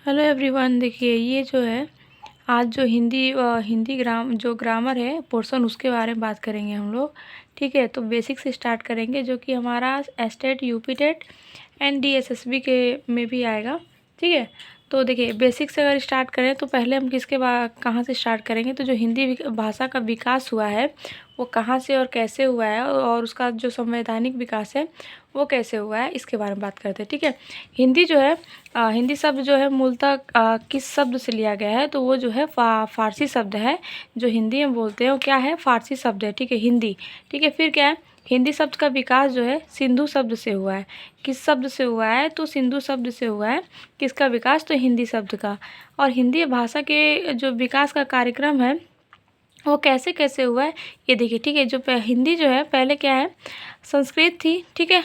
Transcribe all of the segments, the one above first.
Hello everyone. देखिए ये जो है आज जो हिंदी ग्रामर है पोर्शन उसके बारे में बात करेंगे हम लोग। ठीक है, तो बेसिक से स्टार्ट करेंगे जो कि हमारा state UP TET and DSSB के में भी आएगा। ठीक है, तो देखिए बेसिक से अगर स्टार्ट करें तो पहले हम कहाँ से स्टार्ट करेंगे, तो जो हिंदी भाषा का विकास हुआ है वो कहाँ से और कैसे हुआ है और उसका जो संवैधानिक विकास है वो कैसे हुआ है इसके बारे में बात करते हैं। ठीक है, हिंदी जो है हिंदी शब्द जो है मूलतः किस शब्द से लिया गया है, तो वो जो है फारसी शब्द है। जो हिंदी में बोलते हैं वो क्या है, फारसी शब्द है। ठीक है, हिंदी। ठीक है, फिर क्या है, हिंदी शब्द का विकास जो है सिंधु शब्द से हुआ है। किस शब्द से हुआ है, तो सिंधु शब्द से हुआ है। किसका विकास, तो हिंदी शब्द का। और हिंदी भाषा के जो विकास का कार्यक्रम है वो कैसे कैसे हुआ है ये देखिए। ठीक है, हिंदी जो है पहले क्या है, संस्कृत थी। ठीक है,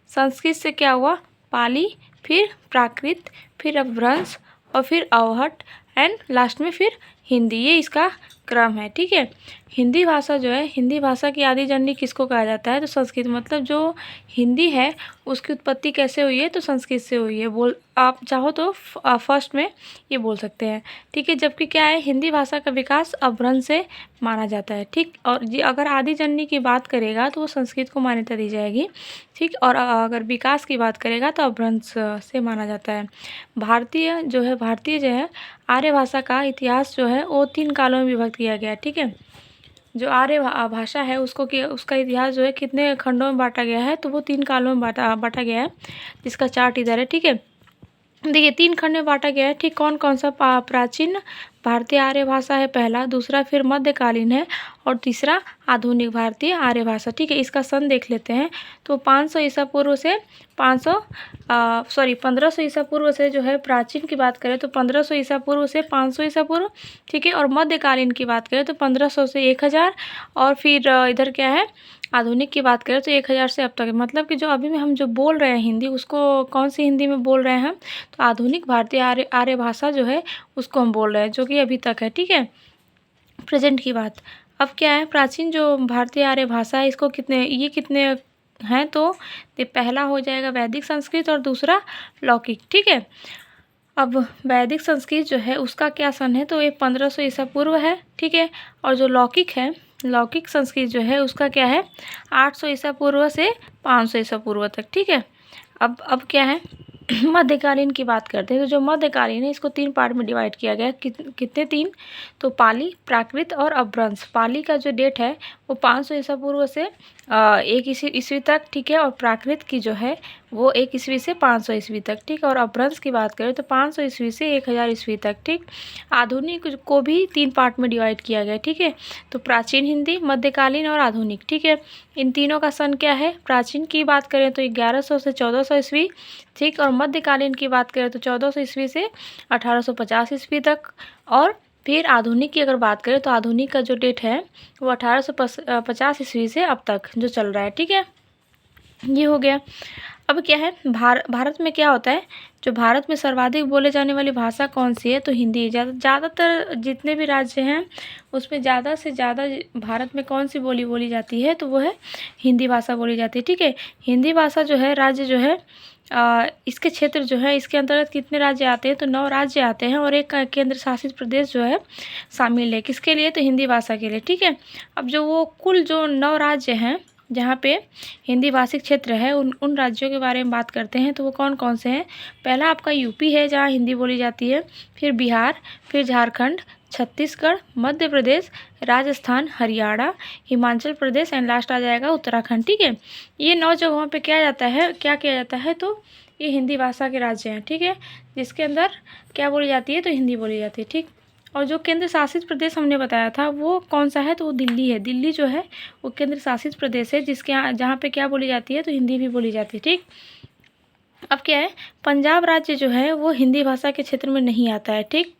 संस्कृत से क्या हुआ, पाली, फिर प्राकृत, फिर अपभ्रंश और फिर अवहट एंड लास्ट में फिर हिंदी। ये इसका क्रम है। ठीक है, हिंदी भाषा जो है, हिंदी भाषा की आदि जननी किसको कहा जाता है, तो संस्कृत। मतलब जो हिंदी है उसकी उत्पत्ति कैसे हुई है, तो संस्कृत से हुई है। आप चाहो तो फर्स्ट में ये बोल सकते हैं। ठीक है, जबकि क्या है, हिंदी भाषा का विकास अपभ्रंश से माना जाता है। ठीक, और अगर आदि जननी की बात करेगा तो वो संस्कृत को मान्यता दी जाएगी। ठीक, और अगर विकास की बात करेगा तो अपभ्रंश से माना जाता है। भारतीय जो है आर्य भाषा का इतिहास जो है वो 3 कालों में विभक्त किया गया है। ठीक है, जो आर्य भाषा है उसका इतिहास जो है कितने खंडों में बांटा गया है, तो वो 3 कालों में बांटा गया है, जिसका चार्ट इधर है। ठीक है, देखिए 3 खंड में बांटा गया है। ठीक, कौन कौन सा, प्राचीन भारतीय आर्य भाषा है पहला, दूसरा फिर मध्यकालीन है और तीसरा आधुनिक भारतीय आर्य भाषा। ठीक है, इसका सन देख लेते हैं। तो 500 ईसा पूर्व से 1500 ईसा पूर्व से जो है प्राचीन की बात करें तो 1500 ईसा पूर्व से 500 ईसा पूर्व। ठीक है, और मध्यकालीन की बात करें तो 1500 से 1000 और फिर इधर क्या है, आधुनिक की बात करें तो 1000 से अब तक। मतलब कि जो अभी में हम जो बोल रहे हैं हिंदी, उसको कौन सी हिंदी में बोल रहे हैं हम, तो आधुनिक भारतीय आर्य भाषा जो है उसको हम बोल रहे हैं, जो कि अभी तक है। ठीक है, प्रेजेंट की बात। अब क्या है, प्राचीन जो भारतीय आर्य भाषा है इसको कितने हैं, तो ये पहला हो जाएगा वैदिक संस्कृत और दूसरा लौकिक। ठीक है, अब वैदिक संस्कृत जो है उसका क्या सन है, तो ये 1500 ईसा पूर्व है। ठीक है, और जो लौकिक है, लौकिक संस्कृत जो है उसका क्या है, 800 ईसा पूर्व से 500 ईसा पूर्व तक। ठीक है, अब क्या है, मध्यकालीन की बात करते हैं। तो जो मध्यकालीन है इसको 3 पार्ट में डिवाइड किया गया। कितने 3, तो पाली, प्राकृत और अपभ्रंश। पाली का जो डेट है वो 500 ईसा पूर्व से 1 ईस्वी तक। ठीक है, और प्राकृत की जो है वो 1 ईस्वी से 500 ईस्वी तक। ठीक, और अपभ्रंश की बात करें तो 500 ईस्वी से 1000 ईस्वी तक। ठीक, आधुनिक को भी 3 पार्ट में डिवाइड किया गया। ठीक है, तो प्राचीन हिंदी, मध्यकालीन और आधुनिक। ठीक है, इन तीनों का सन क्या है, प्राचीन की बात करें तो 1100 से 1400 ईस्वी। ठीक, और मध्यकालीन की बात करें तो 1400 ईस्वी से 1850 ईस्वी तक। और फिर आधुनिक की अगर बात करें तो आधुनिक का जो डेट है वो 1850 ईस्वी से अब तक जो चल रहा है। ठीक है, ये हो गया। अब क्या है, भारत में क्या होता है, जो भारत में सर्वाधिक बोले जाने वाली भाषा कौन सी है, तो हिंदी। ज़्यादातर जितने भी राज्य हैं उसमें ज़्यादा से ज़्यादा भारत में कौन सी बोली जाती है, तो वो है हिंदी भाषा बोली जाती है। ठीक है, हिंदी भाषा जो है, राज्य जो है इसके क्षेत्र जो है, इसके अंतर्गत कितने राज्य आते हैं, तो 9 राज्य आते हैं और एक केंद्र शासित प्रदेश जो है शामिल है। किसके लिए, तो हिंदी भाषा के लिए। ठीक है, अब जो वो कुल जो 9 राज्य हैं जहाँ पे हिंदी भाषिक क्षेत्र है, उन राज्यों के बारे में बात करते हैं। तो वो कौन कौन से हैं, पहला आपका यूपी है जहाँ हिंदी बोली जाती है, फिर बिहार, फिर झारखंड, छत्तीसगढ़, मध्य प्रदेश, राजस्थान, हरियाणा, हिमाचल प्रदेश एंड लास्ट आ जाएगा उत्तराखंड। ठीक है, ये 9 जगहों पे क्या किया जाता है, तो ये हिंदी भाषा के राज्य हैं। ठीक है, जिसके अंदर क्या बोली जाती है, तो हिंदी बोली जाती है। ठीक, और जो केंद्र शासित प्रदेश हमने बताया था वो कौन सा है, तो वो दिल्ली है। दिल्ली जो है वो केंद्र शासित प्रदेश है, जहाँ पे क्या बोली जाती है, तो हिंदी भी बोली जाती है। ठीक, अब क्या है, पंजाब राज्य जो है वो हिंदी भाषा के क्षेत्र में नहीं आता है। ठीक,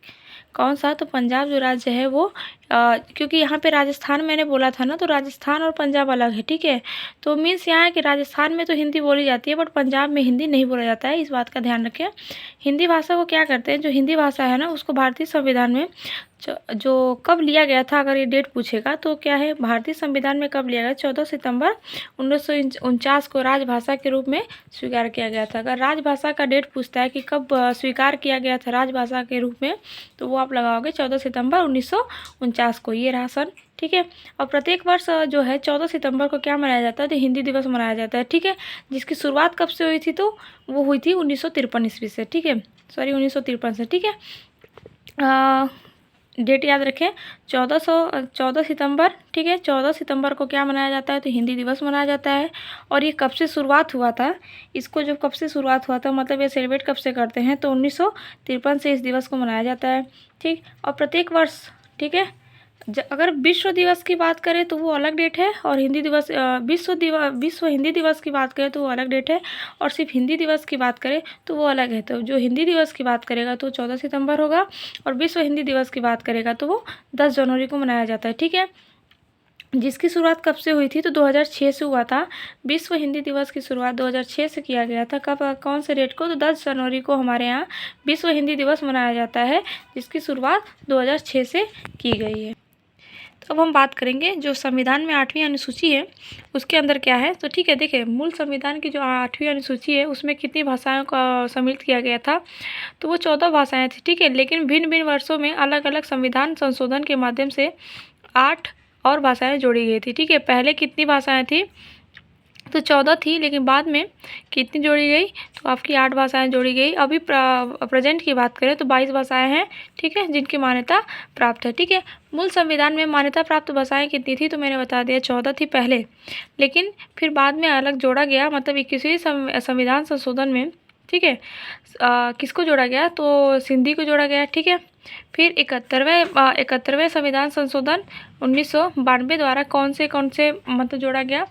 कौन सा, तो पंजाब जो राज्य है वो क्योंकि यहाँ पे राजस्थान मैंने बोला था ना, तो राजस्थान और पंजाब अलग है, ठीक है। तो मीन्स यहाँ है कि राजस्थान में तो हिंदी बोली जाती है बट पंजाब में हिंदी नहीं बोला जाता है, इस बात का ध्यान रखें। हिंदी भाषा को क्या करते हैं, जो हिंदी भाषा है ना उसको भारतीय संविधान में जो कब लिया गया था, अगर ये डेट पूछेगा तो क्या है, भारतीय संविधान में कब लिया गया, 14 सितंबर 1949 को राजभाषा के रूप में स्वीकार किया गया था। अगर राजभाषा का डेट पूछता है कि कब स्वीकार किया गया था राजभाषा के रूप में, तो वो आप लगाओगे 14 सितंबर 1949 को, ये रहा सन, ठीक है। और प्रत्येक वर्ष जो है 14 सितंबर को क्या मनाया जाता है, तो हिंदी दिवस मनाया जाता है, ठीक है। जिसकी शुरुआत कब से हुई थी, तो वो हुई थी 1953 ईस्वी से, ठीक है, सॉरी 1953 से, ठीक है। डेट याद रखें, 14 सितंबर, ठीक है। 14 सितंबर को क्या मनाया जाता है, तो हिंदी दिवस मनाया जाता है। और ये कब से शुरुआत हुआ था, इसको जो कब से शुरुआत हुआ था, मतलब ये सेलिब्रेट कब से करते हैं, तो 1953 से इस दिवस को मनाया जाता है, ठीक। और प्रत्येक वर्ष, ठीक है, अगर विश्व दिवस की बात करें तो वो अलग डेट है, और हिंदी दिवस विश्व हिंदी दिवस की बात करें तो वो अलग डेट है, और सिर्फ हिंदी दिवस की बात करें तो वो अलग है। तो जो हिंदी दिवस की बात करेगा तो 14 सितंबर होगा, और विश्व हिंदी दिवस की बात करेगा तो वो 10 जनवरी को मनाया जाता है, ठीक है। जिसकी शुरुआत कब से हुई थी, तो 2006 से हुआ था। विश्व हिंदी दिवस की शुरुआत 2006 से किया गया था। कब, कौन से डेट को, तो 10 जनवरी को हमारे यहाँ विश्व हिंदी दिवस मनाया जाता है, जिसकी शुरुआत 2006 से की गई है। तो अब हम बात करेंगे जो संविधान में 8वीं अनुसूची है उसके अंदर क्या है। तो ठीक है, देखिए मूल संविधान की जो 8वीं अनुसूची है उसमें कितनी भाषाओं का सम्मिलित किया गया था, तो वो 14 भाषाएं थी, ठीक है। लेकिन भिन्न भिन्न वर्षों में अलग अलग संविधान संशोधन के माध्यम से 8 और भाषाएं जोड़ी गई थी, ठीक है। पहले कितनी भाषाएं थी, तो 14 थी, लेकिन बाद में कितनी जोड़ी गई, तो आपकी 8 भाषाएं जोड़ी गई। अभी प्रेजेंट की बात करें तो 22 भाषाएं हैं, ठीक है, जिनकी मान्यता प्राप्त है, ठीक है। मूल संविधान में मान्यता प्राप्त भाषाएं कितनी थी, तो मैंने बता दिया 14 थी पहले, लेकिन फिर बाद में अलग जोड़ा गया, मतलब 21वीं संविधान संशोधन में, ठीक है, किसको जोड़ा गया, तो सिंधी को जोड़ा गया, ठीक है। फिर 71वें संविधान संशोधन 1992 द्वारा कौन से मतलब जोड़ा गया,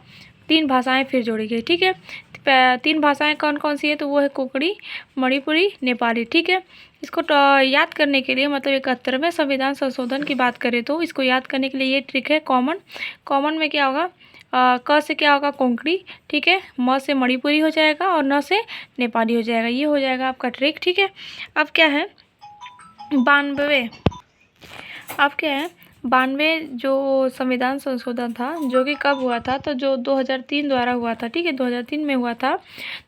3 भाषाएं फिर जोड़ी गई, ठीक है। 3 भाषाएं कौन कौन सी है, तो वो है कोंकणी, मणिपुरी, नेपाली, ठीक है। इसको याद करने के लिए, मतलब 71वें संविधान संशोधन की बात करें तो इसको याद करने के लिए ये ट्रिक है, कॉमन में क्या होगा, क से क्या होगा, कोंकणी, ठीक है, म से मणिपुरी हो जाएगा, और न से नेपाली हो जाएगा, ये हो जाएगा आपका ट्रिक, ठीक है। अब क्या है 92, अब क्या है 92 जो संविधान संशोधन था, जो कि कब हुआ था, तो जो 2003 द्वारा हुआ था, ठीक है, 2003 में हुआ था।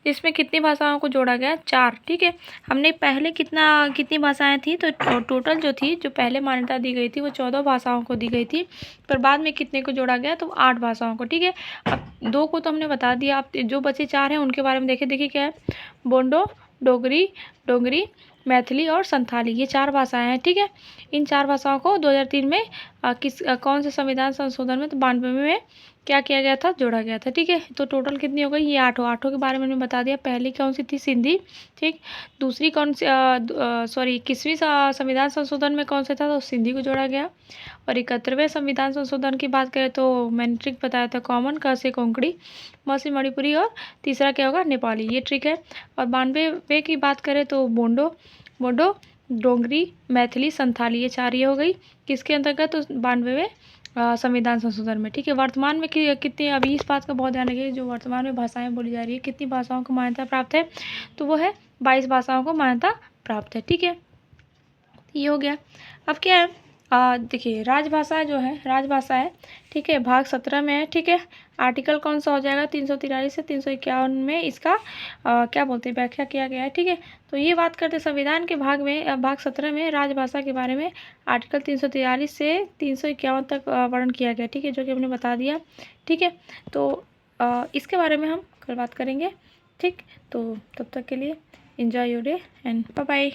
जिसमें कितनी भाषाओं को जोड़ा गया, 4, ठीक है। हमने पहले कितनी भाषाएं थी, तो टोटल जो थी, जो पहले मान्यता दी गई थी वो 14 भाषाओं को दी गई थी, पर बाद में कितने को जोड़ा गया, तो 8 भाषाओं को, ठीक है। अब 2 को तो हमने बता दिया, आप जो बचे 4 हैं उनके बारे में देखिए क्या है, बोंडो, डोगरी, मैथिली और संथाली, ये 4 भाषाएं हैं, ठीक है। इन 4 भाषाओं को 2003 में कौन से संविधान संशोधन में, तो 92 में क्या किया गया था, जोड़ा गया था, ठीक है। तो टोटल कितनी हो गई, ये 8 के बारे में मैंने बता दिया। पहली कौन सी थी, सिंधी, ठीक। दूसरी कौन सी, सॉरी 21वीं संविधान संशोधन में कौन सा था, तो सिंधी को जोड़ा गया। और 71वें संविधान संशोधन की बात करें तो मैंने ट्रिक बताया था, कॉमन, क से कोंकणी, म से मणिपुरी, और तीसरा क्या होगा, नेपाली, ये ट्रिक है। और 92 की बात करें तो बोंडो, डोगरी, मैथिली, संथाली, ये 4 ये हो गई किसके अंतर्गत, तो 92वें संविधान संशोधन में, ठीक है। वर्तमान में कितनी, अभी इस बात का बहुत ध्यान रखिए, जो वर्तमान में भाषाएं बोली जा रही है, कितनी भाषाओं को मान्यता प्राप्त है, तो वो है 22 भाषाओं को मान्यता प्राप्त है, ठीक है। ये हो गया। अब क्या है, देखिए राजभाषा जो है, राजभाषा है, ठीक है, भाग 17 में है, ठीक है। आर्टिकल कौन सा हो जाएगा, 343 से 351 में इसका क्या बोलते हैं, व्याख्या किया गया है, ठीक है। तो ये बात करते संविधान के भाग 17 में राजभाषा के बारे में आर्टिकल 343 से 351 तक वर्णन किया गया, ठीक है, जो कि हमने बता दिया, ठीक है। तो इसके बारे में हम कल बात करेंगे, ठीक। तो तब तक के लिए enjoy your day and bye bye.